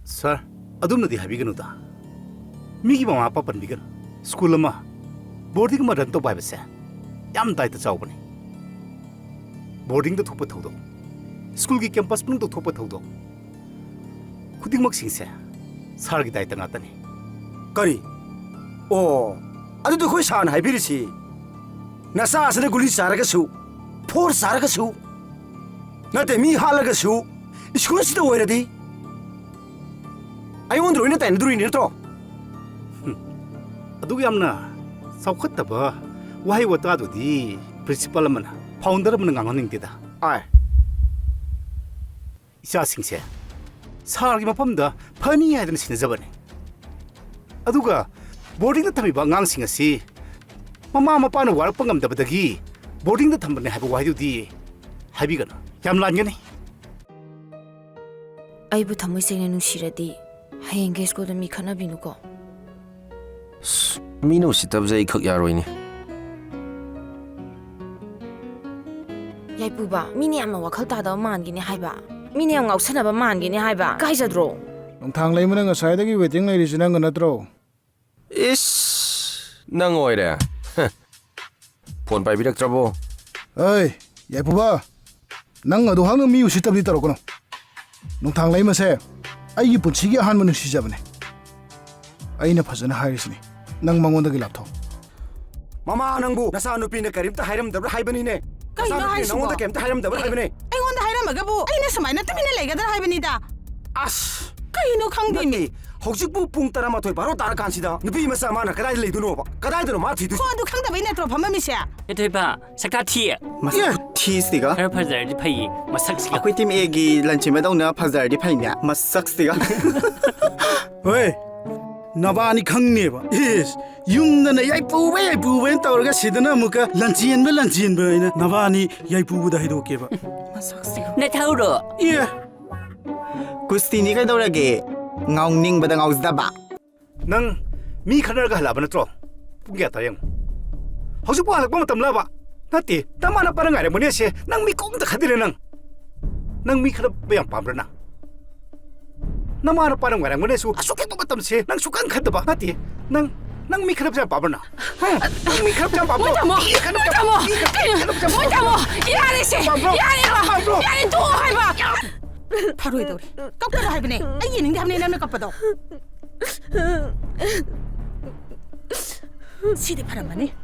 Sir, adumna di habi ganuda. Migi mama papa bigan. School ma boarding ma ran to bai base. Yam dai ta chaw bani. Boarding da thupa thaudo. School ki campus pung to thupa thaudo. Khuding mak sing se. Sar gi dai ta ngata ni. Kari. Oh, adu to khoi san hai birisi. Nasa asne guli saraga su. For saraga su. Nate mi halaga su. School sida oiradi. I wonder in the end during it all. Adu yamna saukhat taba why what adu di principal man founder man ngangoning tida. Aye. Isa sing se. Sar gi mapam da phani ya den sin zabani. Aduga boarding da thami ba ngang sing asi. Mama mapa na war pangam da badagi boarding da thambane habu why du di habi gana. Yam lan gani. Ai bu thamoi seng nu shiradi. Hayeng guys ko da mi khana binu ko. Mino sitab zai khak yaroi ni. Yai pu ba mini ama wakhal ta da man gi ni hai ba. Mini ang ngau sana ba man gi ni hai ba. Kai jadro. Nong thang lei mana ngasai da gi waiting lei ri sina ngana tro. Is nang oi re. Phone pai birak trabo. Oi, yai pu ba. Nang adu hang mi usitab di taro kono. Nong thang lei ma se. Ai gi punchi gi han manu si jabane. Ai na phajana hairisni. Nang mangonda gi laptho. Mama nangbu nasa nupi na karim ta hairam dabra haibani ne. Kai na hai su. Nangda kem ta hairam dabra haibani. Ai ngonda hairam magabu. Ai na samai na tamina legadra haibani da. As. Kai no khangdi mi. Hojikbu pung tara ma thoi baro tar kansida. Nupi masa mana kadai leiduno ba. Kadai dano ma thidu. Ko adu khangda bai na tro phama mi sia. Ito ba sakta thi Masak siga. har phazar di phai masak si Aku tim egi lanchi ma dauna phazar di phainya. Masak siga. Oi. Nabani khangni ba. Is yung na yai pu we tawrga sidana muka lanchien ba ina. Nabani yai pu da hido ke ba. Masak siga. na thauro Yeah. Gusti ni kai daurage. Ngaung ning ba da ngaus da ba. Nang mi khana ga hala ba natro. Pung ya ta yang. Hosu pa halak ba matam la ba. Nati tama na parang ngare mo ni se nang mi kong da khadire nang. Nang mi khana ba yang pamra na. Nama na parang ngare mo ni su asukit ba matam se nang sukan khad ba. Nati nang mi khana ba pamra na. Nang mi khana ba pamra. Mo tamo. Yari se. Yari ba. Yari to hai ba. Paroi do. Kap ka hai bane. Ai yin ngi hamne na kap do. Sidi paramani.